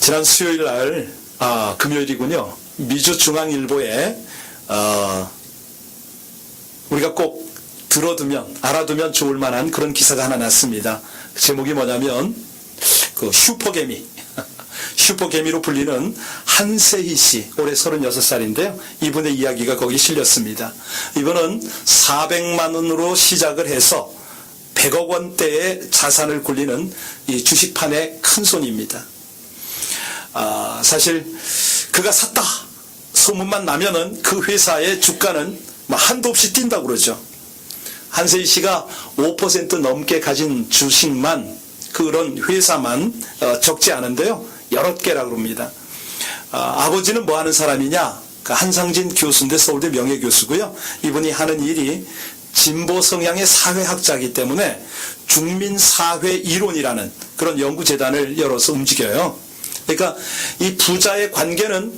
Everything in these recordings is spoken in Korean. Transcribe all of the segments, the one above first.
지난 수요일 날, 금요일이군요. 미주중앙일보에 우리가 꼭 들어두면, 알아두면 좋을 만한 그런 기사가 하나 났습니다. 제목이 뭐냐면 그 슈퍼개미, 슈퍼개미로 불리는 한세희 씨, 올해 36살인데요. 이분의 이야기가 거기 실렸습니다. 이분은 400만 원으로 시작을 해서 100억 원대의 자산을 굴리는 이 주식판의 큰 손입니다. 사실 그가 샀다 소문만 나면은 그 회사의 주가는 한도 없이 뛴다고 그러죠. 한세희 씨가 5% 넘게 가진 주식만, 그런 회사만 적지 않은데요. 여러 개라고 합니다. 아버지는 뭐 하는 사람이냐? 한상진 교수인데 서울대 명예교수고요. 이분이 하는 일이 진보 성향의 사회학자이기 때문에 중민사회 이론이라는 그런 연구재단을 열어서 움직여요. 그러니까 이 부자의 관계는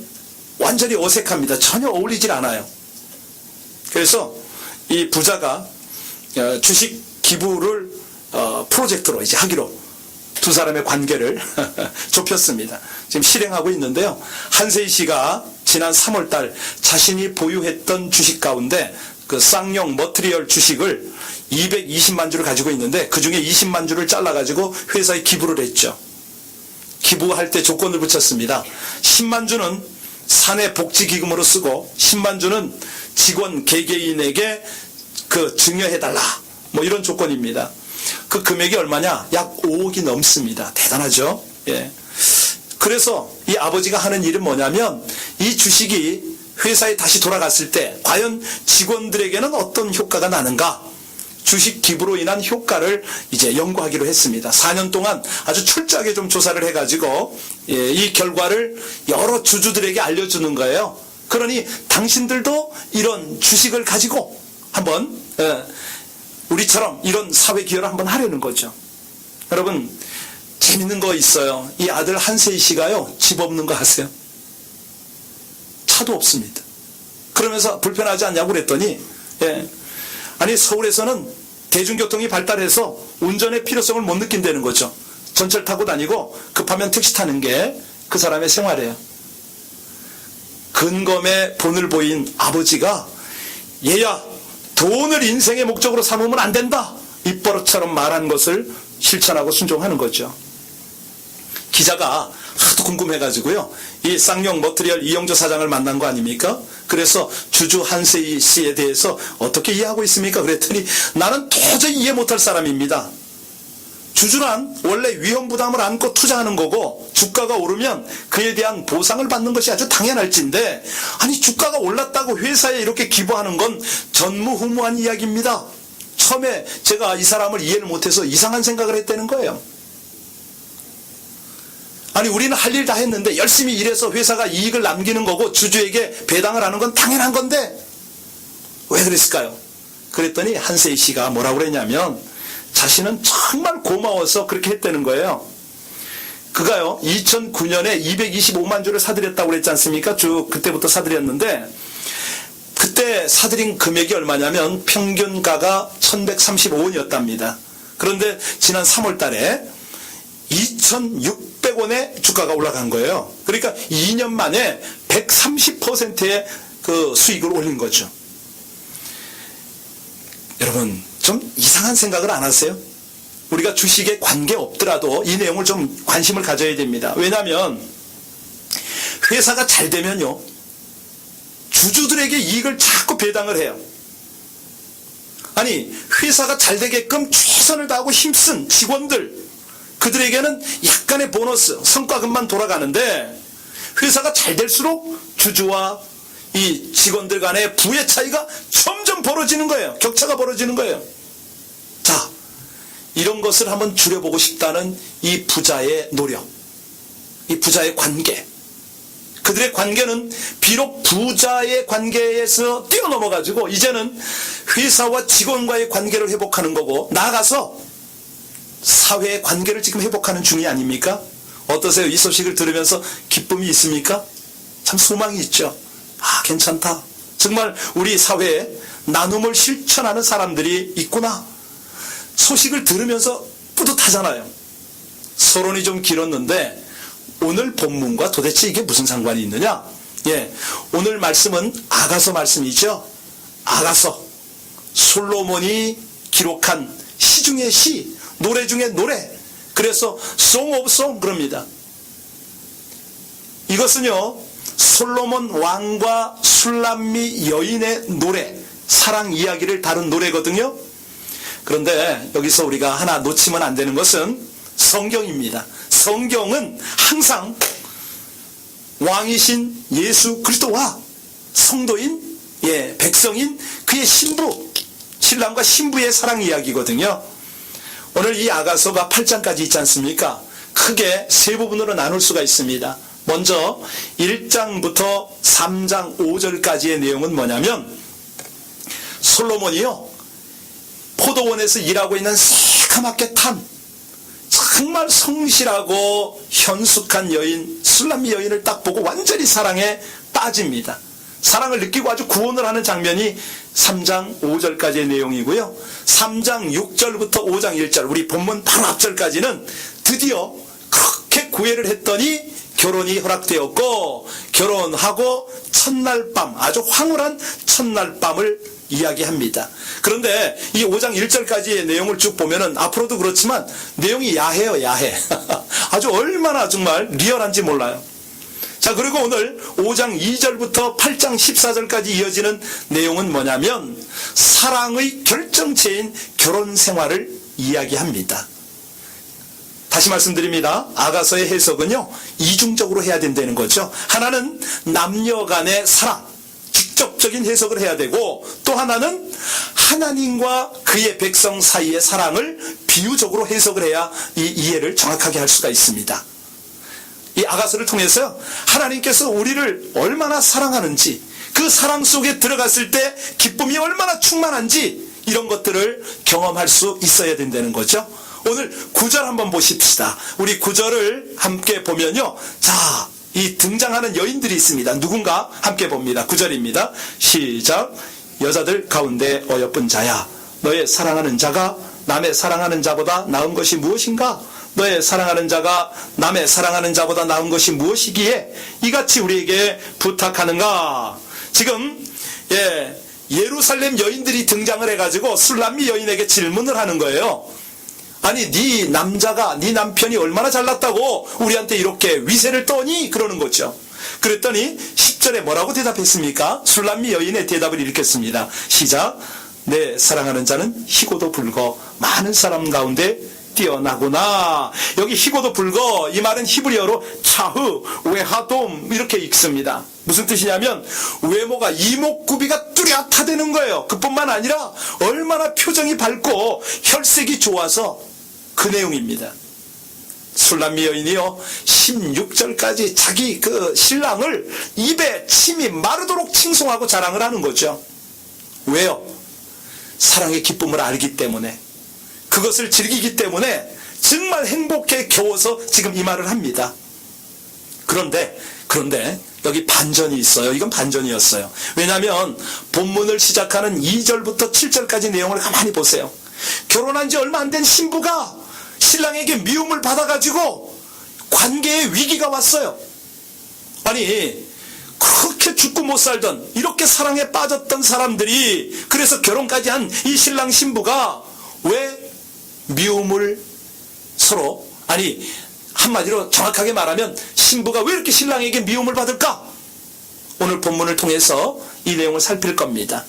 완전히 어색합니다. 전혀 어울리질 않아요. 그래서 이 부자가 주식 기부를 프로젝트로 이제 하기로 두 사람의 관계를 좁혔습니다. 지금 실행하고 있는데요. 한세희 씨가 지난 3월달 자신이 보유했던 주식 가운데 그 쌍용 머트리얼 주식을 220만 주를 가지고 있는데 그 중에 20만 주를 잘라가지고 회사에 기부를 했죠. 기부할 때 조건을 붙였습니다. 10만 주는 사내 복지기금으로 쓰고 10만 주는 직원 개개인에게 증여해달라. 뭐 이런 조건입니다. 그 금액이 얼마냐? 약 5억이 넘습니다. 대단하죠? 예. 그래서 이 아버지가 하는 일은 뭐냐면 이 주식이 회사에 다시 돌아갔을 때 과연 직원들에게는 어떤 효과가 나는가? 주식 기부로 인한 효과를 이제 연구하기로 했습니다. 4년 동안 아주 철저하게 좀 조사를 해가지고 이 결과를 여러 주주들에게 알려주는 거예요. 그러니 당신들도 이런 주식을 가지고 한번 우리처럼 이런 사회 기여를 한번 하려는 거죠. 여러분, 재밌는 거 있어요. 이 아들 한세희 씨가요, 집 없는 거 아세요? 차도 없습니다. 그러면서 불편하지 않냐고 그랬더니 아니 서울에서는 대중교통이 발달해서 운전의 필요성을 못 느낀다는 거죠. 전철 타고 다니고 급하면 택시 타는 게 그 사람의 생활이에요. 근검에 본을 보인 아버지가 얘야 돈을 인생의 목적으로 삼으면 안 된다, 입버릇처럼 말한 것을 실천하고 순종하는 거죠. 기자가 하도 궁금해가지고요, 이 쌍용 머트리얼 이영조 사장을 만난 거 아닙니까? 그래서 주주 한세희 씨에 대해서 어떻게 이해하고 있습니까? 그랬더니 나는 도저히 이해 못할 사람입니다. 주주란 원래 위험부담을 안고 투자하는 거고 주가가 오르면 그에 대한 보상을 받는 것이 아주 당연할진데, 아니 주가가 올랐다고 회사에 이렇게 기부하는 건 전무후무한 이야기입니다. 처음에 제가 이 사람을 이해를 못해서 이상한 생각을 했다는 거예요. 아니 우리는 할 일 다 했는데 열심히 일해서 회사가 이익을 남기는 거고 주주에게 배당을 하는 건 당연한 건데 왜 그랬을까요? 그랬더니 한세희 씨가 뭐라고 그랬냐면 자신은 정말 고마워서 그렇게 했다는 거예요. 그가요 2009년에 225만 주를 사들였다고 그랬지 않습니까? 쭉 그때부터 사들였는데 그때 사들인 금액이 얼마냐면 평균가가 1135원이었답니다. 그런데 지난 3월 달에 2600원에 주가가 올라간 거예요. 그러니까 2년 만에 130%의 그 수익을 올린 거죠. 여러분 좀 이상한 생각을 안 하세요? 우리가 주식에 관계 없더라도 이 내용을 좀 관심을 가져야 됩니다. 왜냐하면 회사가 잘 되면요 주주들에게 이익을 자꾸 배당을 해요. 아니 회사가 잘 되게끔 최선을 다하고 힘쓴 직원들, 그들에게는 약간의 보너스, 성과금만 돌아가는데 회사가 잘 될수록 주주와 이 직원들 간의 부의 차이가 점점 벌어지는 거예요. 격차가 벌어지는 거예요. 자, 이런 것을 한번 줄여보고 싶다는 이 부자의 노력, 이 부자의 관계, 그들의 관계는 비록 부자의 관계에서 뛰어넘어가지고 이제는 회사와 직원과의 관계를 회복하는 거고 나아가서 사회의 관계를 지금 회복하는 중이 아닙니까? 어떠세요? 이 소식을 들으면서 기쁨이 있습니까? 참 소망이 있죠. 괜찮다. 정말 우리 사회에 나눔을 실천하는 사람들이 있구나. 소식을 들으면서 뿌듯하잖아요. 서론이 좀 길었는데 오늘 본문과 도대체 이게 무슨 상관이 있느냐? 예, 오늘 말씀은 아가서 말씀이죠. 아가서, 솔로몬이 기록한 시 중의 시, 노래 중의 노래. 그래서 Song of Song 그럽니다. 이것은요, 솔로몬 왕과 술람미 여인의 노래, 사랑 이야기를 다룬 노래거든요. 그런데 여기서 우리가 하나 놓치면 안 되는 것은 성경입니다. 성경은 항상 왕이신 예수 그리스도와 성도인, 백성인 그의 신부, 신랑과 신부의 사랑 이야기거든요. 오늘 이 아가서가 8장까지 있지 않습니까? 크게 세 부분으로 나눌 수가 있습니다. 먼저 1장부터 3장 5절까지의 내용은 뭐냐면, 솔로몬이요, 포도원에서 일하고 있는 새카맣게 탄 정말 성실하고 현숙한 여인, 술람미 여인을 딱 보고 완전히 사랑에 빠집니다. 사랑을 느끼고 아주 구원을 하는 장면이 3장 5절까지의 내용이고요. 3장 6절부터 5장 1절, 우리 본문 바로 앞절까지는 드디어 그렇게 구애를 했더니 결혼이 허락되었고, 결혼하고 첫날 밤, 아주 황홀한 첫날 밤을 이야기합니다. 그런데 이 5장 1절까지의 내용을 쭉 보면은 앞으로도 그렇지만 내용이 야해요, 야해. 아주 얼마나 정말 리얼한지 몰라요. 자, 그리고 오늘 5장 2절부터 8장 14절까지 이어지는 내용은 뭐냐면 사랑의 결정체인 결혼 생활을 이야기합니다. 다시 말씀드립니다. 아가서의 해석은요, 이중적으로 해야 된다는 거죠. 하나는 남녀 간의 사랑, 직접적인 해석을 해야 되고, 또 하나는 하나님과 그의 백성 사이의 사랑을 비유적으로 해석을 해야 이 이해를 정확하게 할 수가 있습니다. 이 아가서를 통해서 하나님께서 우리를 얼마나 사랑하는지, 그 사랑 속에 들어갔을 때 기쁨이 얼마나 충만한지, 이런 것들을 경험할 수 있어야 된다는 거죠. 오늘 9절 한번 보십시다. 우리 9절을 함께 보면요, 자, 이 등장하는 여인들이 있습니다. 누군가 함께 봅니다. 9절입니다. 시작. 여자들 가운데 어여쁜 자야, 너의 사랑하는 자가 남의 사랑하는 자보다 나은 것이 무엇인가? 너의 사랑하는 자가 남의 사랑하는 자보다 나은 것이 무엇이기에 이같이 우리에게 부탁하는가? 지금 예루살렘 여인들이 등장을 해가지고 술람미 여인에게 질문을 하는 거예요. 아니, 네 남자가, 네 남편이 얼마나 잘났다고 우리한테 이렇게 위세를 떠니? 그러는 거죠. 그랬더니 10절에 뭐라고 대답했습니까? 술람미 여인의 대답을 읽겠습니다. 시작. 내 사랑하는 자는 희고도 불거 많은 사람 가운데 뛰어나구나. 여기 희고도 불거, 이 말은 히브리어로 차흐, 외하돔 이렇게 읽습니다. 무슨 뜻이냐면 외모가 이목구비가 뚜렷하다는 거예요. 그뿐만 아니라 얼마나 표정이 밝고 혈색이 좋아서, 그 내용입니다. 술람미 여인이요, 16절까지 자기 그 신랑을 입에 침이 마르도록 칭송하고 자랑을 하는 거죠. 왜요? 사랑의 기쁨을 알기 때문에, 그것을 즐기기 때문에 정말 행복해 겨워서 지금 이 말을 합니다. 그런데 여기 반전이 있어요. 이건 반전이었어요. 왜냐하면 본문을 시작하는 2절부터 7절까지 내용을 가만히 보세요. 결혼한 지 얼마 안 된 신부가 신랑에게 미움을 받아가지고 관계에 위기가 왔어요. 아니, 그렇게 죽고 못 살던, 이렇게 사랑에 빠졌던 사람들이, 그래서 결혼까지 한 이 신랑 신부가 왜 미움을 서로, 아니 한마디로 정확하게 말하면 신부가 왜 이렇게 신랑에게 미움을 받을까? 오늘 본문을 통해서 이 내용을 살필 겁니다.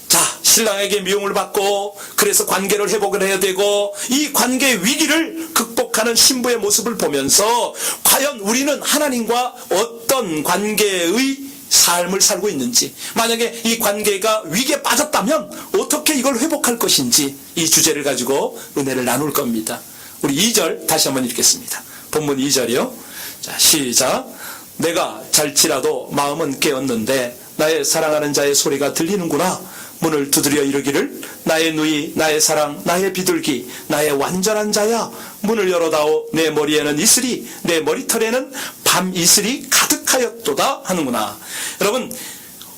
자, 신랑에게 미움을 받고 그래서 관계를 회복을 해야 되고, 이 관계의 위기를 극복하는 신부의 모습을 보면서 과연 우리는 하나님과 어떤 관계의 삶을 살고 있는지, 만약에 이 관계가 위기에 빠졌다면 어떻게 이걸 회복할 것인지, 이 주제를 가지고 은혜를 나눌 겁니다. 우리 2절 다시 한번 읽겠습니다. 본문 2절이요. 자, 시작. 내가 잘지라도 마음은 깨었는데 나의 사랑하는 자의 소리가 들리는구나. 문을 두드려 이르기를 나의 누이, 나의 사랑, 나의 비둘기, 나의 완전한 자야, 문을 열어다오. 내 머리에는 이슬이, 내 머리털에는 밤 이슬이 가득하였도다 하는구나. 여러분,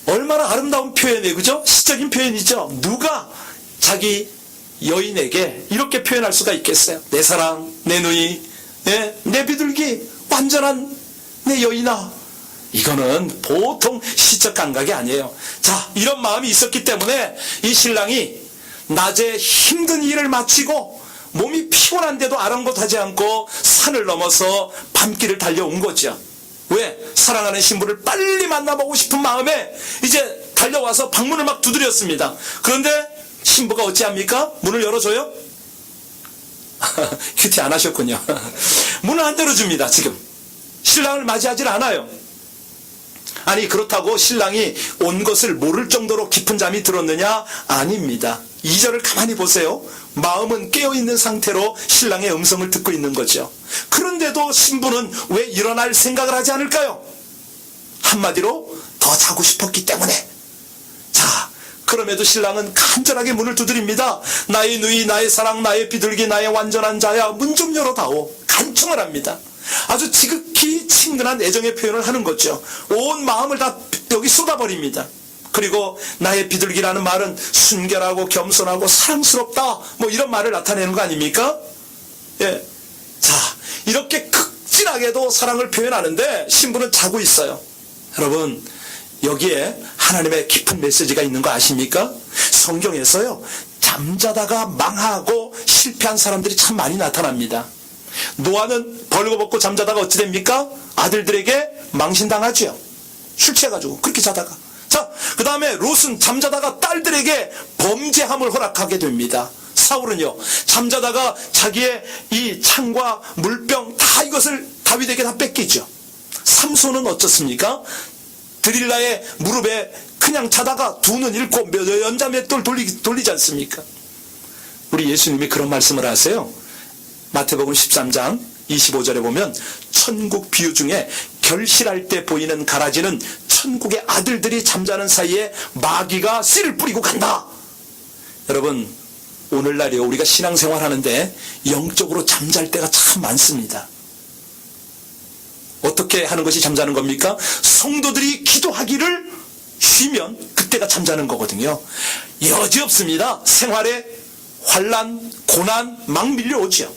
얼마나 아름다운 표현이에요, 그죠? 시적인 표현이죠. 누가 자기 여인에게 이렇게 표현할 수가 있겠어요? 내 사랑, 내 누이, 내 비둘기, 완전한 내 여인아. 이거는 보통 시적 감각이 아니에요. 자, 이런 마음이 있었기 때문에 이 신랑이 낮에 힘든 일을 마치고 몸이 피곤한데도 아랑곳하지 않고 산을 넘어서 밤길을 달려온 거죠. 왜? 사랑하는 신부를 빨리 만나보고 싶은 마음에 이제 달려와서 방문을 막 두드렸습니다. 그런데 신부가 어찌합니까? 문을 열어줘요? 큐티 안 하셨군요. 문을 안 열어줍니다. 지금 신랑을 맞이하질 않아요. 아니, 그렇다고 신랑이 온 것을 모를 정도로 깊은 잠이 들었느냐? 아닙니다. 2절을 가만히 보세요. 마음은 깨어있는 상태로 신랑의 음성을 듣고 있는 거죠. 그런데도 신부는 왜 일어날 생각을 하지 않을까요? 한마디로 더 자고 싶었기 때문에. 자, 그럼에도 신랑은 간절하게 문을 두드립니다. 나의 누이, 나의 사랑, 나의 비둘기, 나의 완전한 자야, 문 좀 열어다오. 간청을 합니다. 아주 지극히 친근한 애정의 표현을 하는 거죠. 온 마음을 다 여기 쏟아버립니다. 그리고 나의 비둘기라는 말은 순결하고 겸손하고 사랑스럽다, 뭐 이런 말을 나타내는 거 아닙니까? 예. 자, 이렇게 극진하게도 사랑을 표현하는데 신부는 자고 있어요. 여러분, 여기에 하나님의 깊은 메시지가 있는 거 아십니까? 성경에서요, 잠자다가 망하고 실패한 사람들이 참 많이 나타납니다. 노아는 벌거벗고 잠자다가 어찌 됩니까? 아들들에게 망신당하죠. 술 취해가지고 그렇게 자다가. 자, 그 다음에 롯은 잠자다가 딸들에게 범죄함을 허락하게 됩니다. 사울은요, 잠자다가 자기의 이 창과 물병 다 이것을 다윗에게 다 뺏기죠. 삼손은 어떻습니까? 드릴라의 무릎에 그냥 자다가 두 눈 잃고 연자 맷돌 돌리지 않습니까? 우리 예수님이 그런 말씀을 하세요. 마태복음 13장 25절에 보면 천국 비유 중에 결실할 때 보이는 가라지는 천국의 아들들이 잠자는 사이에 마귀가 씨를 뿌리고 간다. 여러분, 오늘날이요, 우리가 신앙생활 하는데 영적으로 잠잘 때가 참 많습니다. 어떻게 하는 것이 잠자는 겁니까? 성도들이 기도하기를 쉬면 그때가 잠자는 거거든요. 여지없습니다. 생활에 환난, 고난 막 밀려오죠.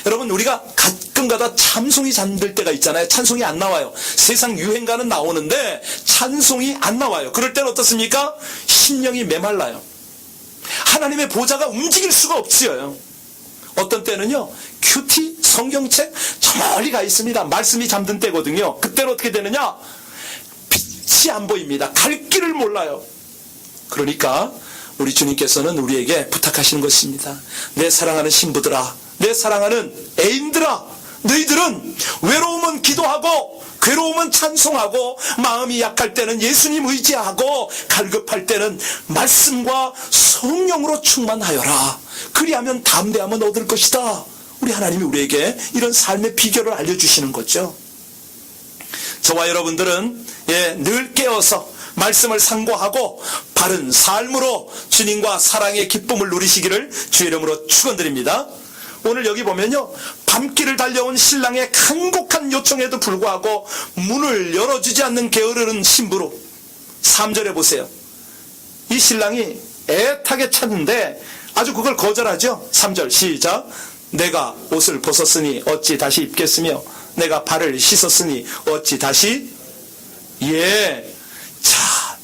여러분, 우리가 가끔가다 찬송이 잠들 때가 있잖아요. 찬송이 안 나와요. 세상 유행가는 나오는데 찬송이 안 나와요. 그럴 때는 어떻습니까? 심령이 메말라요. 하나님의 보좌가 움직일 수가 없지요. 어떤 때는요, 큐티, 성경책 저 멀리 가 있습니다. 말씀이 잠든 때거든요. 그때는 어떻게 되느냐? 빛이 안 보입니다. 갈 길을 몰라요. 그러니까 우리 주님께서는 우리에게 부탁하시는 것입니다. 내 사랑하는 신부들아, 내 사랑하는 애인들아, 너희들은 외로움은 기도하고 괴로움은 찬송하고 마음이 약할 때는 예수님 의지하고 갈급할 때는 말씀과 성령으로 충만하여라. 그리하면 담대함은 얻을 것이다. 우리 하나님이 우리에게 이런 삶의 비결을 알려주시는 거죠. 저와 여러분들은 늘 깨어서 말씀을 상고하고 바른 삶으로 주님과 사랑의 기쁨을 누리시기를 주의 이름으로 축원드립니다. 오늘 여기 보면요, 밤길을 달려온 신랑의 간곡한 요청에도 불구하고 문을 열어주지 않는 게으른 신부로 3절에 보세요. 이 신랑이 애타게 찾는데 아주 그걸 거절하죠. 3절 시작. 내가 옷을 벗었으니 어찌 다시 입겠으며 내가 발을 씻었으니 어찌 다시. 자,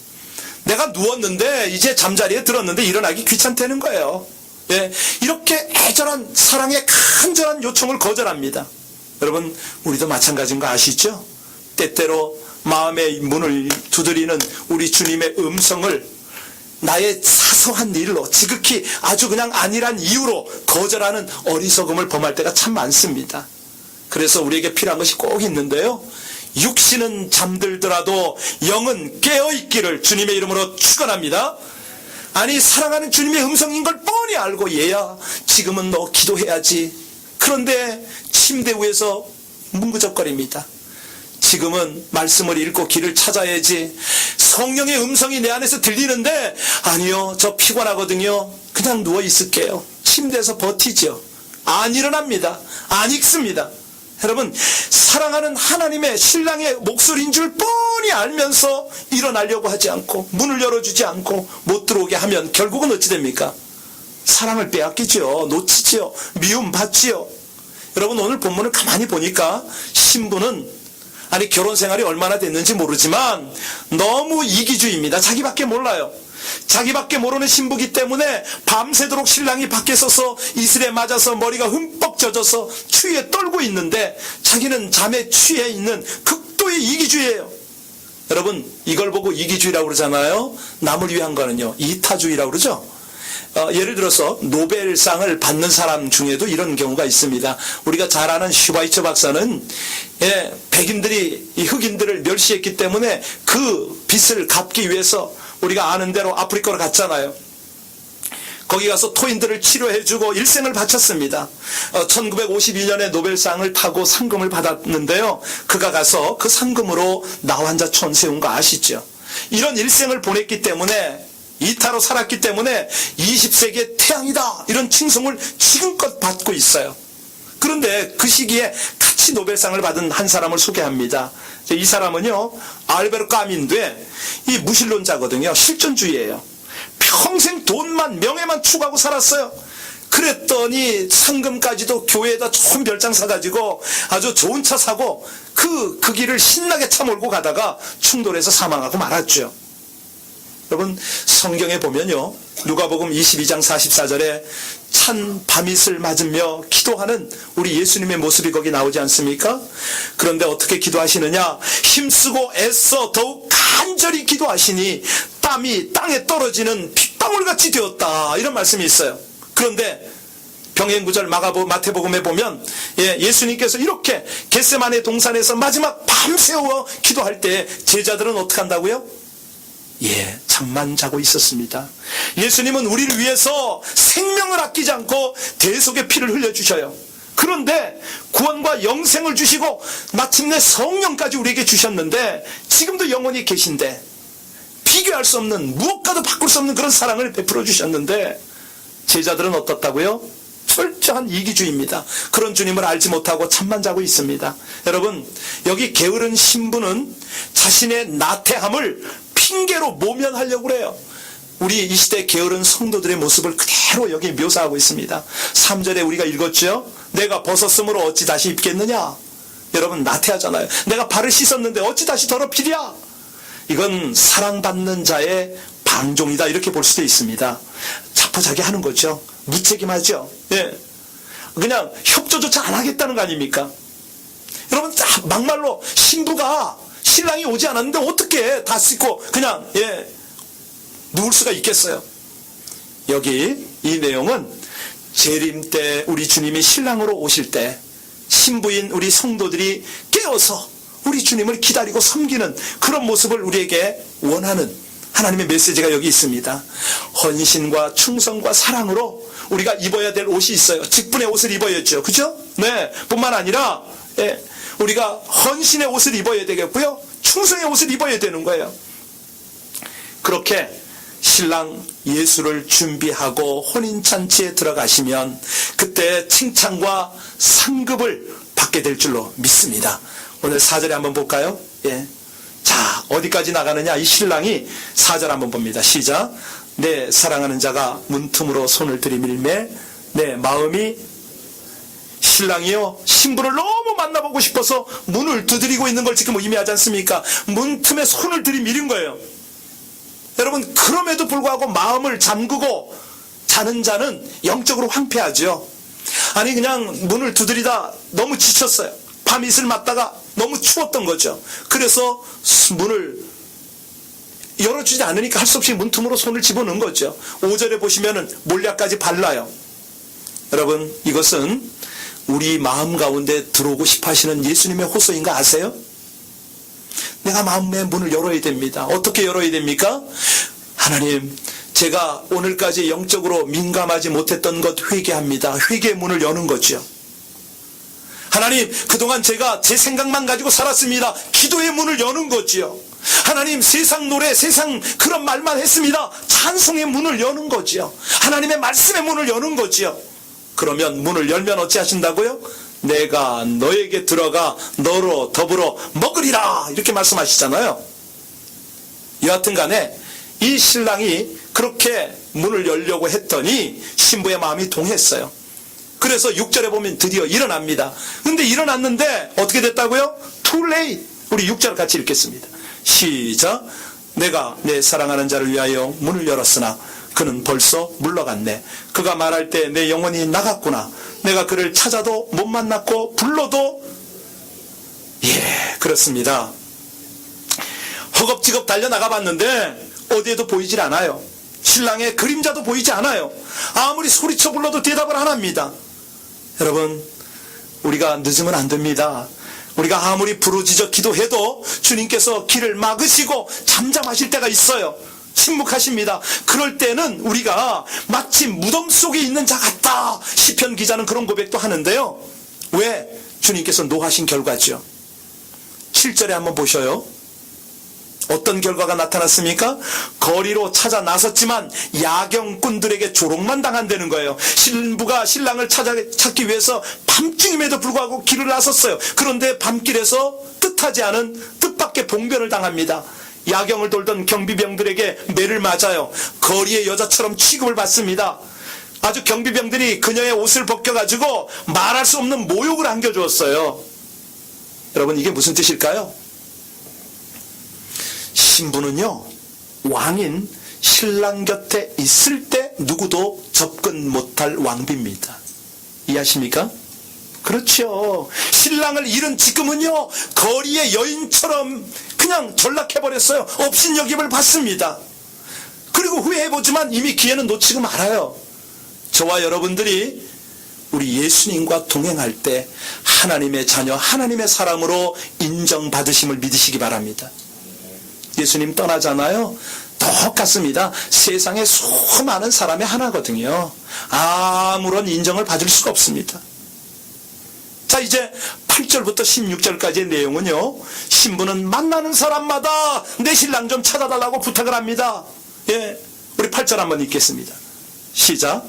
내가 누웠는데 이제 잠자리에 들었는데 일어나기 귀찮다는 거예요. 이렇게 애절한 사랑의 간절한 요청을 거절합니다. 여러분, 우리도 마찬가지인 거 아시죠? 때때로 마음의 문을 두드리는 우리 주님의 음성을 나의 사소한 일로 지극히 아주 그냥 아니란 이유로 거절하는 어리석음을 범할 때가 참 많습니다. 그래서 우리에게 필요한 것이 꼭 있는데요, 육신은 잠들더라도 영은 깨어있기를 주님의 이름으로 축원합니다. 아니, 사랑하는 주님의 음성인 걸 뻔히 알고 얘야 지금은 너 기도해야지. 그런데 침대 위에서 뭉그적거립니다. 지금은 말씀을 읽고 길을 찾아야지. 성령의 음성이 내 안에서 들리는데 아니요, 저 피곤하거든요. 그냥 누워 있을게요. 침대에서 버티죠. 안 일어납니다. 안 읽습니다. 여러분, 사랑하는 하나님의 신랑의 목소리인 줄 뻔히 알면서 일어나려고 하지 않고 문을 열어주지 않고 못 들어오게 하면 결국은 어찌 됩니까? 사랑을 빼앗기죠. 놓치지요. 미움 받지요. 여러분, 오늘 본문을 가만히 보니까 신부는 아니 결혼 생활이 얼마나 됐는지 모르지만 너무 이기주의입니다. 자기밖에 몰라요. 자기밖에 모르는 신부기 때문에 밤새도록 신랑이 밖에 서서 이슬에 맞아서 머리가 흠뻑 젖어서 추위에 떨고 있는데 자기는 잠에 취해 있는 극도의 이기주의예요. 여러분 이걸 보고 이기주의라고 그러잖아요. 남을 위한 거는요 이타주의라고 그러죠. 예를 들어서 노벨상을 받는 사람 중에도 이런 경우가 있습니다. 우리가 잘 아는 슈바이처 박사는 백인들이 이 흑인들을 멸시했기 때문에 그 빚을 갚기 위해서 우리가 아는 대로 아프리카로 갔잖아요. 거기 가서 토인들을 치료해주고 일생을 바쳤습니다. 1952년에 노벨상을 타고 상금을 받았는데요. 그가 가서 그 상금으로 나환자촌 세운 거 아시죠? 이런 일생을 보냈기 때문에 이타로 살았기 때문에 20세기의 태양이다 이런 칭송을 지금껏 받고 있어요. 그런데 그 시기에 같이 노벨상을 받은 한 사람을 소개합니다. 이 사람은요 알베르 까민데 이 무신론자거든요. 실존주의예요. 평생 돈만 명예만 추구하고 살았어요. 그랬더니 상금까지도 교회에다 좋은 별장 사가지고 아주 좋은 차 사고 그 길을 신나게 차 몰고 가다가 충돌해서 사망하고 말았죠. 여러분 성경에 보면요 누가복음 22장 44절에 찬 밤이슬 맞으며 기도하는 우리 예수님의 모습이 거기 나오지 않습니까? 그런데 어떻게 기도하시느냐? 힘쓰고 애써 더욱 간절히 기도하시니 땀이 땅에 떨어지는 핏방울같이 되었다 이런 말씀이 있어요. 그런데 병행구절 마태복음에 보면 예수님께서 이렇게 겟세마네 동산에서 마지막 밤새워 기도할 때 제자들은 어떻게 한다고요? 잠만 자고 있었습니다. 예수님은 우리를 위해서 생명을 아끼지 않고 대속의 피를 흘려주셔요. 그런데 구원과 영생을 주시고 마침내 성령까지 우리에게 주셨는데 지금도 영원히 계신데 비교할 수 없는 무엇과도 바꿀 수 없는 그런 사랑을 베풀어 주셨는데 제자들은 어떻다고요? 철저한 이기주의입니다. 그런 주님을 알지 못하고 잠만 자고 있습니다. 여러분 여기 게으른 신부는 자신의 나태함을 핑계로 모면하려고 그래요. 우리 이 시대 게으른 성도들의 모습을 그대로 여기 묘사하고 있습니다. 3절에 우리가 읽었죠. 내가 벗었으므로 어찌 다시 입겠느냐. 여러분 나태하잖아요. 내가 발을 씻었는데 어찌 다시 더럽히랴. 이건 사랑받는 자의 방종이다 이렇게 볼 수도 있습니다. 자포자기하는 거죠. 무책임하죠. 그냥 협조조차 안 하겠다는 거 아닙니까? 여러분 막말로 신부가 신랑이 오지 않았는데 어떻게 다 씻고 그냥 누울 수가 있겠어요. 여기 이 내용은 재림 때 우리 주님이 신랑으로 오실 때 신부인 우리 성도들이 깨어서 우리 주님을 기다리고 섬기는 그런 모습을 우리에게 원하는 하나님의 메시지가 여기 있습니다. 헌신과 충성과 사랑으로 우리가 입어야 될 옷이 있어요. 직분의 옷을 입어야죠. 그죠? 뿐만 아니라 우리가 헌신의 옷을 입어야 되겠고요. 충성의 옷을 입어야 되는 거예요. 그렇게 신랑 예수를 준비하고 혼인잔치에 들어가시면 그때 칭찬과 상급을 받게 될 줄로 믿습니다. 오늘 4절에 한번 볼까요? 자, 어디까지 나가느냐? 이 신랑이 4절 한번 봅니다. 시작. 내 사랑하는 자가 문틈으로 손을 들이밀매 내 마음이 신랑이요 신부를 너무 만나보고 싶어서 문을 두드리고 있는 걸 지금 의미하지 않습니까? 문틈에 손을 들이밀은 거예요. 여러분 그럼에도 불구하고 마음을 잠그고 자는 자는 영적으로 황폐하죠. 아니 그냥 문을 두드리다 너무 지쳤어요. 밤이슬 맞다가 너무 추웠던 거죠. 그래서 문을 열어주지 않으니까 할 수 없이 문틈으로 손을 집어넣은 거죠. 5절에 보시면은 몰약까지 발라요. 여러분 이것은 우리 마음 가운데 들어오고 싶어 하시는 예수님의 호소인 거 아세요? 내가 마음의 문을 열어야 됩니다. 어떻게 열어야 됩니까? 하나님 제가 오늘까지 영적으로 민감하지 못했던 것 회개합니다. 회개의 문을 여는 거죠. 하나님 그동안 제가 제 생각만 가지고 살았습니다. 기도의 문을 여는 거지요. 하나님 세상 노래 세상 그런 말만 했습니다. 찬송의 문을 여는 거지요. 하나님의 말씀의 문을 여는 거지요. 그러면 문을 열면 어찌 하신다고요? 내가 너에게 들어가 너로 더불어 먹으리라 이렇게 말씀하시잖아요. 여하튼 간에 이 신랑이 그렇게 문을 열려고 했더니 신부의 마음이 동했어요. 그래서 6절에 보면 드디어 일어납니다. 근데 일어났는데 어떻게 됐다고요? Too late. 우리 6절 같이 읽겠습니다. 시작. 내가 내 사랑하는 자를 위하여 문을 열었으나 그는 벌써 물러갔네. 그가 말할 때 내 영혼이 나갔구나. 내가 그를 찾아도 못 만났고 불러도 그렇습니다. 허겁지겁 달려나가 봤는데 어디에도 보이질 않아요. 신랑의 그림자도 보이지 않아요. 아무리 소리쳐 불러도 대답을 안 합니다. 여러분, 우리가 늦으면 안 됩니다. 우리가 아무리 부르짖어 기도해도 주님께서 길을 막으시고 잠잠하실 때가 있어요. 침묵하십니다. 그럴 때는 우리가 마치 무덤 속에 있는 자 같다. 시편 기자는 그런 고백도 하는데요. 왜? 주님께서 노하신 결과죠. 7절에 한번 보셔요. 어떤 결과가 나타났습니까? 거리로 찾아 나섰지만 야경꾼들에게 조롱만 당한다는 거예요. 신부가 신랑을 찾기 위해서 밤중임에도 불구하고 길을 나섰어요. 그런데 밤길에서 뜻하지 않은 뜻밖의 봉변을 당합니다. 야경을 돌던 경비병들에게 매를 맞아요. 거리의 여자처럼 취급을 받습니다. 아주 경비병들이 그녀의 옷을 벗겨가지고 말할 수 없는 모욕을 안겨주었어요. 여러분, 이게 무슨 뜻일까요? 신부는요, 왕인 신랑 곁에 있을 때 누구도 접근 못할 왕비입니다. 이해하십니까? 그렇죠. 신랑을 잃은 지금은요, 거리의 여인처럼 그냥 전락해버렸어요. 업신여김을 받습니다. 그리고 후회해보지만 이미 기회는 놓치고 말아요. 저와 여러분들이 우리 예수님과 동행할 때 하나님의 자녀, 하나님의 사람으로 인정받으심을 믿으시기 바랍니다. 예수님 떠나잖아요. 똑같습니다. 세상에 수많은 사람의 하나거든요. 아무런 인정을 받을 수가 없습니다. 자, 이제 8절부터 16절까지의 내용은요, 신부는 만나는 사람마다 내 신랑 좀 찾아달라고 부탁을 합니다. 우리 8절 한번 읽겠습니다. 시작.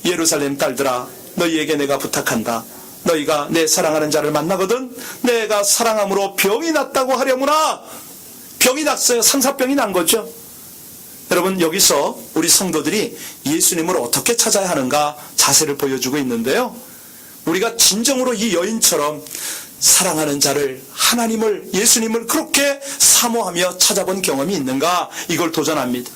예루살렘 딸들아, 너희에게 내가 부탁한다. 너희가 내 사랑하는 자를 만나거든 내가 사랑함으로 병이 났다고 하려무나. 병이 났어요. 상사병이 난 거죠. 여러분, 여기서 우리 성도들이 예수님을 어떻게 찾아야 하는가 자세를 보여주고 있는데요, 우리가 진정으로 이 여인처럼 사랑하는 자를, 하나님을, 예수님을 그렇게 사모하며 찾아본 경험이 있는가, 이걸 도전합니다.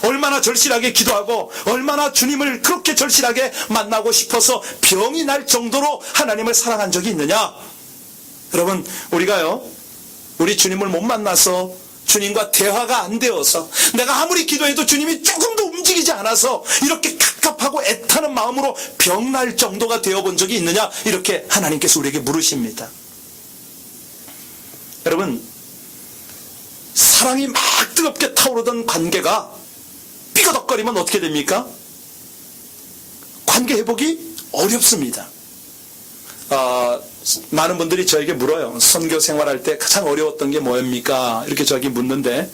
얼마나 절실하게 기도하고 얼마나 주님을 그렇게 절실하게 만나고 싶어서 병이 날 정도로 하나님을 사랑한 적이 있느냐. 여러분, 우리가요, 우리 주님을 못 만나서 주님과 대화가 안 되어서 내가 아무리 기도해도 주님이 조금도 움직이지 않아서 이렇게 갑갑하고 애타는 마음으로 병날 정도가 되어본 적이 있느냐, 이렇게 하나님께서 우리에게 물으십니다. 여러분, 사랑이 막 뜨겁게 타오르던 관계가 삐거덕거리면 어떻게 됩니까? 관계 회복이 어렵습니다. 많은 분들이 저에게 물어요. 선교 생활할 때 가장 어려웠던 게 뭐입니까? 이렇게 저에게 묻는데,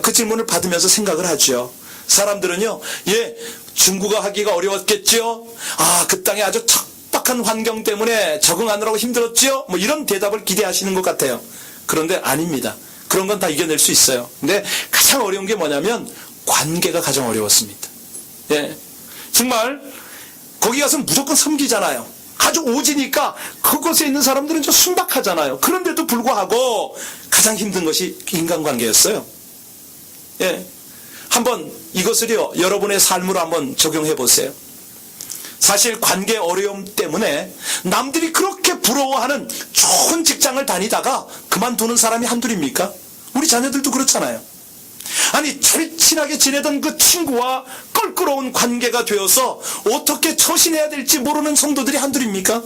그 질문을 받으면서 생각을 하죠. 사람들은요, 중국어 하기가 어려웠겠죠? 그 땅에 아주 척박한 환경 때문에 적응하느라고 힘들었죠? 뭐 이런 대답을 기대하시는 것 같아요. 그런데 아닙니다. 그런 건 다 이겨낼 수 있어요. 근데 가장 어려운 게 뭐냐면 관계가 가장 어려웠습니다. 정말 거기 가서 무조건 섬기잖아요. 아주 오지니까 그곳에 있는 사람들은 좀 순박하잖아요. 그런데도 불구하고 가장 힘든 것이 인간관계였어요. 한번 이것을요, 여러분의 삶으로 한번 적용해 보세요. 사실 관계 어려움 때문에 남들이 그렇게 부러워하는 좋은 직장을 다니다가 그만두는 사람이 한둘입니까? 우리 자녀들도 그렇잖아요. 아니, 절친하게 지내던 그 친구와 껄끄러운 관계가 되어서 어떻게 처신해야 될지 모르는 성도들이 한둘입니까?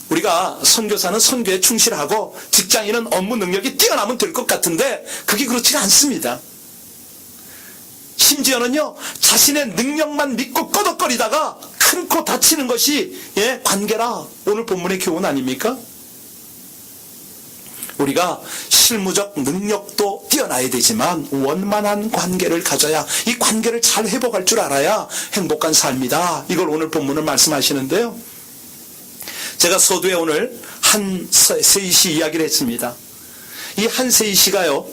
우리가 선교사는 선교에 충실하고 직장인은 업무 능력이 뛰어나면 될 것 같은데 그게 그렇지가 않습니다. 심지어는요, 자신의 능력만 믿고 꺼덕거리다가 큰 코 다치는 것이 관계라 오늘 본문의 교훈 아닙니까? 우리가 실무적 능력도 뛰어나야 되지만 원만한 관계를 가져야, 이 관계를 잘 회복할 줄 알아야 행복한 삶이다. 이걸 오늘 본문을 말씀하시는데요, 제가 서두에 오늘 한세희 씨 이야기를 했습니다. 이 한세희 씨가요,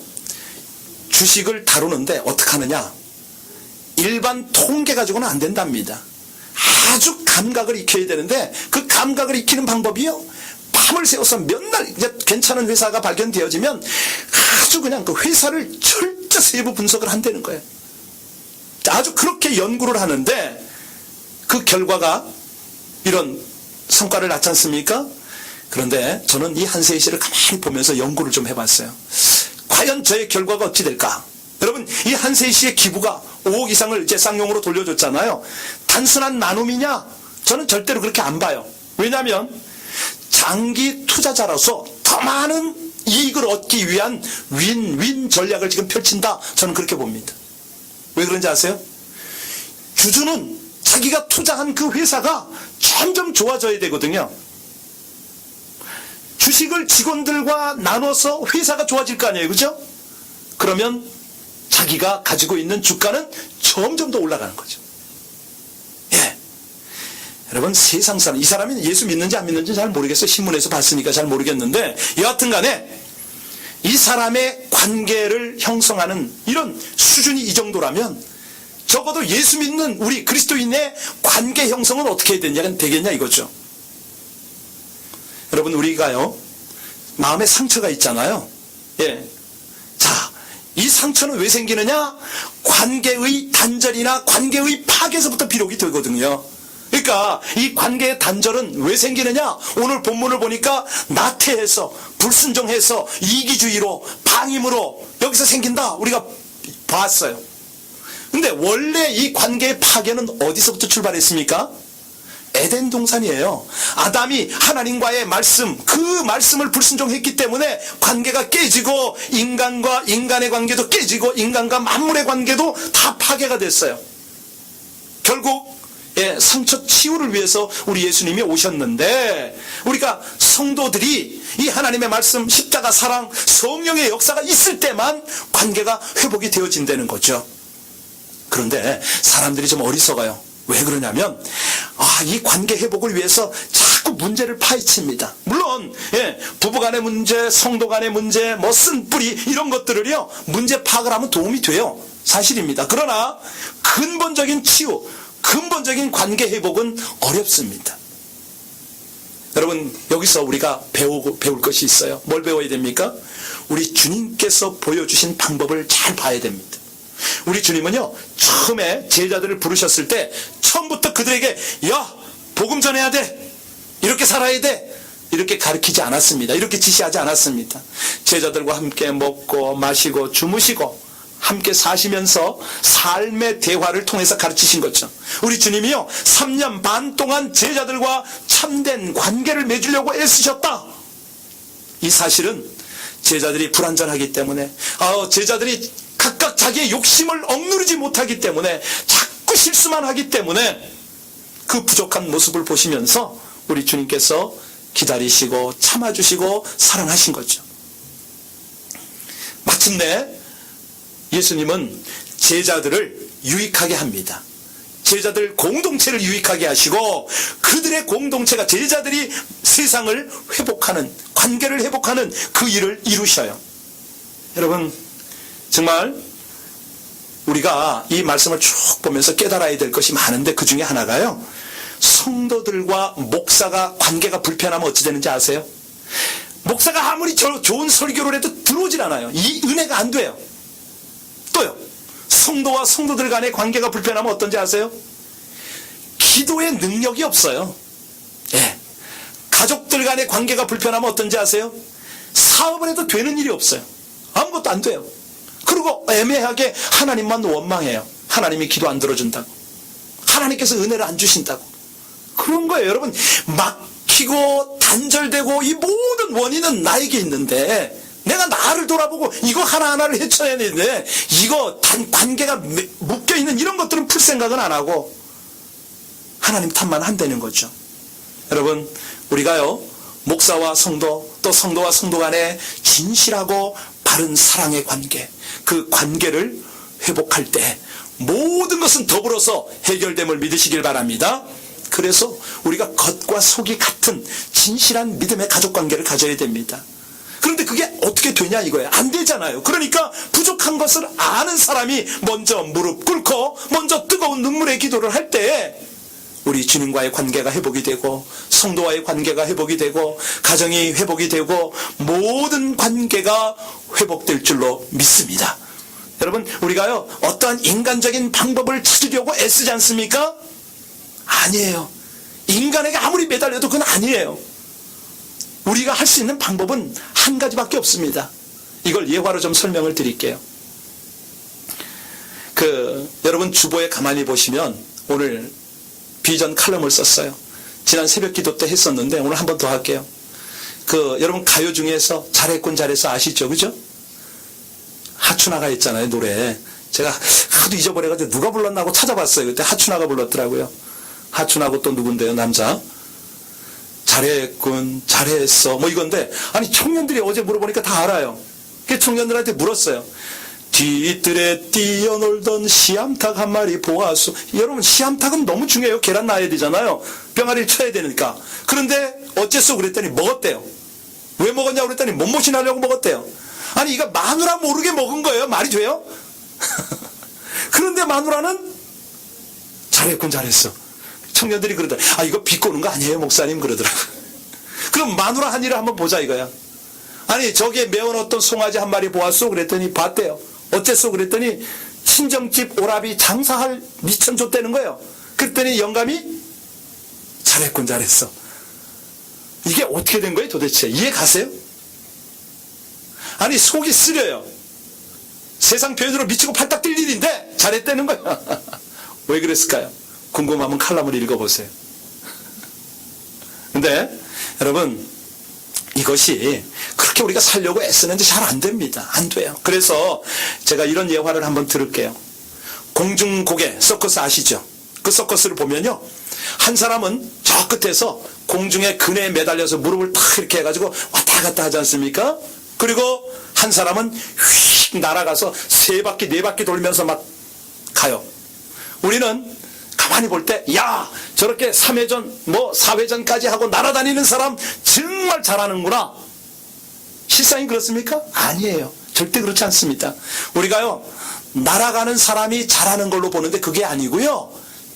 주식을 다루는데 어떻게 하느냐, 일반 통계 가지고는 안 된답니다. 아주 감각을 익혀야 되는데 그 감각을 익히는 방법이요, 밤을 새워서 몇 날 이제 괜찮은 회사가 발견되어지면 아주 그냥 그 회사를 철저 세부 분석을 한다는 거예요. 아주 그렇게 연구를 하는데 그 결과가 이런 성과를 낳지 않습니까? 그런데 저는 이 한세희 씨를 가만히 보면서 연구를 좀 해봤어요. 과연 저의 결과가 어찌 될까? 여러분, 이 한세희 씨의 기부가 5억 이상을 이제 쌍용으로 돌려줬잖아요. 단순한 나눔이냐? 저는 절대로 그렇게 안 봐요. 왜냐하면 장기 투자자로서 더 많은 이익을 얻기 위한 윈윈 전략을 지금 펼친다. 저는 그렇게 봅니다. 왜 그런지 아세요? 주주는 자기가 투자한 그 회사가 점점 좋아져야 되거든요. 주식을 직원들과 나눠서 회사가 좋아질 거 아니에요, 그죠? 그러면 자기가 가지고 있는 주가는 점점 더 올라가는 거죠. 예. 여러분, 세상 사람, 이 사람이 예수 믿는지 안 믿는지 잘 모르겠어요. 신문에서 봤으니까 잘 모르겠는데, 여하튼 간에 이 사람의 관계를 형성하는 이런 수준이 이 정도라면 적어도 예수 믿는 우리 그리스도인의 관계 형성은 어떻게 되겠냐 이거죠. 여러분, 우리가요, 마음에 상처가 있잖아요. 예. 자, 이 상처는 왜 생기느냐? 관계의 단절이나 관계의 파괴에서부터 비롯이 되거든요. 그러니까 이 관계의 단절은 왜 생기느냐? 오늘 본문을 보니까 나태해서, 불순종해서, 이기주의로, 방임으로 여기서 생긴다. 우리가 봤어요. 근데 원래 이 관계의 파괴는 어디서부터 출발했습니까? 에덴 동산이에요. 아담이 하나님과의 말씀, 그 말씀을 불순종했기 때문에 관계가 깨지고 인간과 인간의 관계도 깨지고 인간과 만물의 관계도 다 파괴가 됐어요. 결국 상처 치유를 위해서 우리 예수님이 오셨는데, 우리가 성도들이 이 하나님의 말씀, 십자가 사랑, 성령의 역사가 있을 때만 관계가 회복이 되어진다는 거죠. 그런데 사람들이 좀 어리석어요. 왜 그러냐면 이 관계 회복을 위해서 자꾸 문제를 파헤칩니다. 물론 부부간의 문제, 성도간의 문제, 뭐 쓴뿌리 이런 것들을요 문제 파악을 하면 도움이 돼요. 사실입니다. 그러나 근본적인 치유, 근본적인 관계 회복은 어렵습니다. 여러분, 여기서 우리가 배울 것이 있어요. 뭘 배워야 됩니까? 우리 주님께서 보여주신 방법을 잘 봐야 됩니다. 우리 주님은요, 처음에 제자들을 부르셨을 때 처음부터 그들에게 야, 복음 전해야 돼, 이렇게 살아야 돼, 이렇게 가르치지 않았습니다. 이렇게 지시하지 않았습니다. 제자들과 함께 먹고 마시고 주무시고 함께 사시면서 삶의 대화를 통해서 가르치신 거죠. 우리 주님이요, 3년 반 동안 제자들과 참된 관계를 맺으려고 애쓰셨다. 이 사실은 제자들이 불완전하기 때문에, 제자들이 각각 자기의 욕심을 억누르지 못하기 때문에, 자꾸 실수만 하기 때문에 그 부족한 모습을 보시면서 우리 주님께서 기다리시고 참아주시고 사랑하신 거죠. 마침내 예수님은 제자들을 유익하게 합니다. 제자들 공동체를 유익하게 하시고, 그들의 공동체가, 제자들이 세상을 회복하는, 관계를 회복하는 그 일을 이루셔요. 여러분, 정말 우리가 이 말씀을 쭉 보면서 깨달아야 될 것이 많은데, 그 중에 하나가요, 성도들과 목사가 관계가 불편하면 어찌 되는지 아세요? 목사가 아무리 좋은 설교를 해도 들어오질 않아요. 이 은혜가 안 돼요. 또요, 성도와 성도들 간의 관계가 불편하면 어떤지 아세요? 기도의 능력이 없어요. 가족들 간의 관계가 불편하면 어떤지 아세요? 사업을 해도 되는 일이 없어요. 아무것도 안 돼요. 그리고 애매하게 하나님만 원망해요. 하나님이 기도 안 들어준다고, 하나님께서 은혜를 안 주신다고. 그런 거예요. 여러분, 막히고 단절되고 이 모든 원인은 나에게 있는데, 내가 나를 돌아보고 이거 하나하나를 헤쳐야 되는데, 이거 관계가 묶여있는 이런 것들은 풀 생각은 안 하고 하나님 탓만 한다는 거죠. 여러분, 우리가요, 목사와 성도, 또 성도와 성도 간의 진실하고 바른 사랑의 관계, 그 관계를 회복할 때 모든 것은 더불어서 해결됨을 믿으시길 바랍니다. 그래서 우리가 겉과 속이 같은 진실한 믿음의 가족관계를 가져야 됩니다. 그런데 그게 어떻게 되냐 이거예요. 안 되잖아요. 그러니까 부족한 것을 아는 사람이 먼저 무릎 꿇고 먼저 뜨거운 눈물의 기도를 할 때 우리 주님과의 관계가 회복이 되고 성도와의 관계가 회복이 되고 가정이 회복이 되고 모든 관계가 회복될 줄로 믿습니다. 여러분, 우리가요 어떠한 인간적인 방법을 찾으려고 애쓰지 않습니까? 아니에요. 인간에게 아무리 매달려도 그건 아니에요. 우리가 할 수 있는 방법은 한 가지밖에 없습니다. 이걸 예화로 좀 설명을 드릴게요. 여러분 주보에 가만히 보시면 오늘 비전 칼럼을 썼어요. 지난 새벽 기도 때 했었는데 오늘 한 번 더 할게요. 여러분 가요 중에서 잘했군 잘했어 아시죠? 그죠? 하춘아가 있잖아요, 노래. 제가 하도 잊어버려가지고 누가 불렀나 하고 찾아봤어요. 그때 하춘아가 불렀더라고요. 하춘아고 또 누군데요, 남자. 잘했군 잘했어 뭐 이건데, 아니 청년들이 어제 물어보니까 다 알아요. 그 청년들한테 물었어요. 뒤뜰에 뛰어놀던 씨암탉 한 마리 보았소. 여러분 씨암탉은 너무 중요해요. 계란 낳아야 되잖아요. 병아리를 쳐야 되니까. 그런데 어째서 그랬더니 먹었대요. 왜 먹었냐고 그랬더니 몸보신 하려고 먹었대요. 아니 이거 마누라 모르게 먹은 거예요. 말이 돼요? 그런데 마누라는 잘했군 잘했어. 청년들이 그러더라. 아 이거 비꼬는 거 아니에요 목사님 그러더라고요. 그럼 마누라 한 일을 한번 보자 이거야. 아니 저기에 매워놓던 송아지 한 마리 보았소 그랬더니 봤대요. 어째서 그랬더니 친정집 오라비 장사할 미천 줬다는 거예요. 그랬더니 영감이 잘했군 잘했어. 이게 어떻게 된 거예요 도대체? 이해 가세요? 아니 속이 쓰려요. 세상 표현으로 미치고 팔딱 뛸 일인데 잘했다는 거야. 왜 그랬을까요? 궁금하면 칼럼을 읽어보세요. 근데 여러분 이것이 그렇게 우리가 살려고 애쓰는데 잘 안 됩니다. 안 돼요. 그래서 제가 이런 예화를 한번 들을게요. 공중고개 서커스 아시죠? 그 서커스를 보면요 한 사람은 저 끝에서 공중에 그네에 매달려서 무릎을 탁 이렇게 해가지고 왔다 갔다 하지 않습니까? 그리고 한 사람은 휙 날아가서 3바퀴 4바퀴 돌면서 막 가요. 우리는 가만히 볼 때 야 저렇게 3회전 뭐 4회전까지 하고 날아다니는 사람 정말 잘하는구나. 실상이 그렇습니까? 아니에요. 절대 그렇지 않습니다. 우리가요 날아가는 사람이 잘하는 걸로 보는데 그게 아니고요,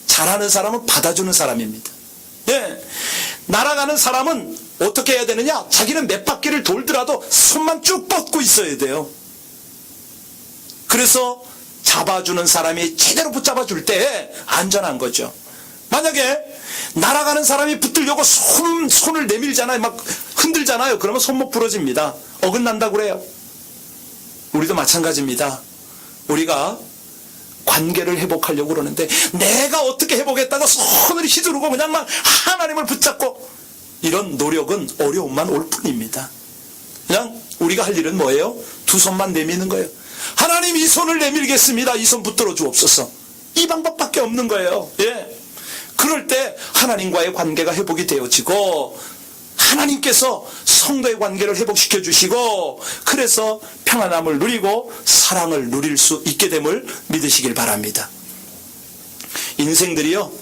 잘하는 사람은 받아주는 사람입니다. 예, 날아가는 사람은 어떻게 해야 되느냐? 자기는 몇 바퀴를 돌더라도 손만 쭉 뻗고 있어야 돼요. 그래서 잡아주는 사람이 제대로 붙잡아줄 때 안전한 거죠. 만약에 날아가는 사람이 붙들려고 손을 내밀잖아요. 막 흔들잖아요. 그러면 손목 부러집니다. 어긋난다고 그래요. 우리도 마찬가지입니다. 우리가 관계를 회복하려고 그러는데 내가 어떻게 회복했다가 손을 휘두르고 그냥 막 하나님을 붙잡고 이런 노력은 어려움만 올 뿐입니다. 그냥 우리가 할 일은 뭐예요? 두 손만 내미는 거예요. 하나님 이 손을 내밀겠습니다. 이 손 붙들어 주옵소서. 이 방법밖에 없는 거예요. 예. 그럴 때 하나님과의 관계가 회복이 되어지고 하나님께서 성도의 관계를 회복시켜 주시고 그래서 평안함을 누리고 사랑을 누릴 수 있게 됨을 믿으시길 바랍니다. 인생들이요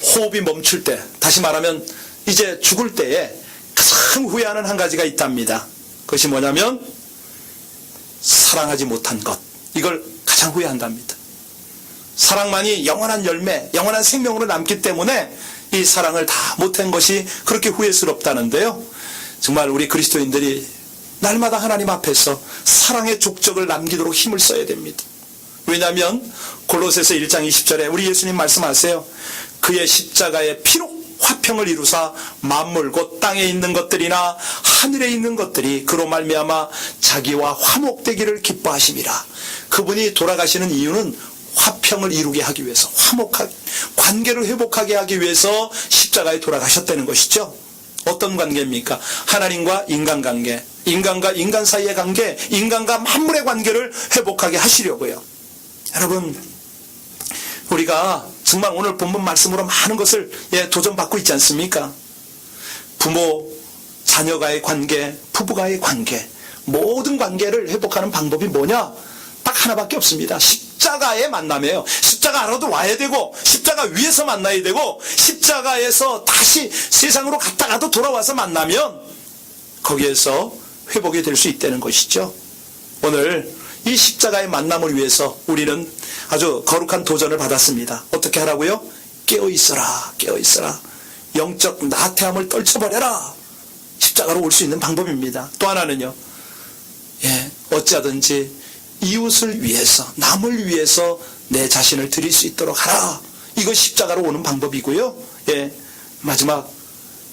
호흡이 멈출 때, 다시 말하면 이제 죽을 때에 가장 후회하는 한 가지가 있답니다. 그것이 뭐냐면 사랑하지 못한 것, 이걸 가장 후회한답니다. 사랑만이 영원한 열매, 영원한 생명으로 남기 때문에 이 사랑을 다 못한 것이 그렇게 후회스럽다는데요. 정말 우리 그리스도인들이 날마다 하나님 앞에서 사랑의 족적을 남기도록 힘을 써야 됩니다. 왜냐하면 골로새서 1장 20절에 우리 예수님 말씀하세요. 그의 십자가의 피로 화평을 이루사 만물 곧 땅에 있는 것들이나 하늘에 있는 것들이 그로 말미암아 자기와 화목되기를 기뻐하심이라. 그분이 돌아가시는 이유는 화평을 이루게 하기 위해서, 화목하게, 관계를 회복하게 하기 위해서 십자가에 돌아가셨다는 것이죠. 어떤 관계입니까? 하나님과 인간관계, 인간과 인간 사이의 관계, 인간과 만물의 관계를 회복하게 하시려고요. 여러분, 우리가 정말 오늘 본문 말씀으로 많은 것을 도전받고 있지 않습니까? 부모, 자녀가의 관계, 부부가의 관계, 모든 관계를 회복하는 방법이 뭐냐? 딱 하나밖에 없습니다. 십자가의 만남이에요. 십자가 안으로 와야 되고 십자가 위에서 만나야 되고 십자가에서 다시 세상으로 갔다가도 돌아와서 만나면 거기에서 회복이 될 수 있다는 것이죠. 오늘 이 십자가의 만남을 위해서 우리는 아주 거룩한 도전을 받았습니다. 어떻게 하라고요? 깨어있어라, 깨어있어라. 영적 나태함을 떨쳐버려라. 십자가로 올 수 있는 방법입니다. 또 하나는요, 어찌하든지 이웃을 위해서, 남을 위해서 내 자신을 드릴 수 있도록 하라. 이거 십자가로 오는 방법이고요. 마지막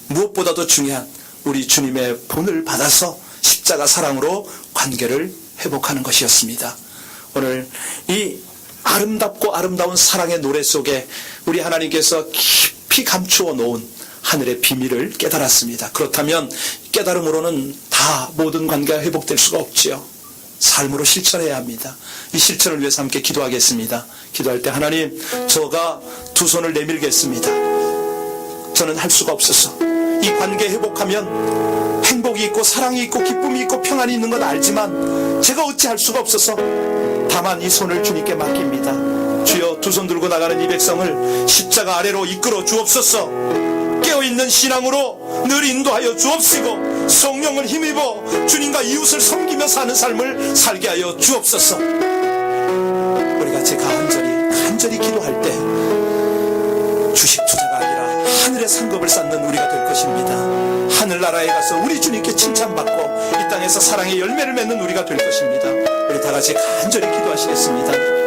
무엇보다도 중요한 우리 주님의 본을 받아서 십자가 사랑으로 관계를 회복하는 것이었습니다. 오늘 이 아름답고 아름다운 사랑의 노래 속에 우리 하나님께서 깊이 감추어 놓은 하늘의 비밀을 깨달았습니다. 그렇다면 깨달음으로는 다 모든 관계가 회복될 수가 없지요. 삶으로 실천해야 합니다. 이 실천을 위해서 함께 기도하겠습니다. 기도할 때 하나님, 저가 두 손을 내밀겠습니다. 저는 할 수가 없어서 이 관계 회복하면 행복이 있고 사랑이 있고 기쁨이 있고 평안이 있는 건 알지만 제가 어찌 할 수가 없어서 다만 이 손을 주님께 맡깁니다. 주여, 두 손 들고 나가는 이 백성을 십자가 아래로 이끌어 주옵소서. 깨어있는 신앙으로 늘 인도하여 주옵시고 성령을 힘입어 주님과 이웃을 섬기며 사는 삶을 살게 하여 주옵소서. 우리가 제가 간절히 기도할 때 주식 투자가 아니라 하늘의 상급을 쌓는 우리가 될 것입니다. 하늘나라에 가서 우리 주님께 칭찬받고 이 땅에서 사랑의 열매를 맺는 우리가 될 것입니다. 우리 다 같이 간절히 기도하시겠습니다.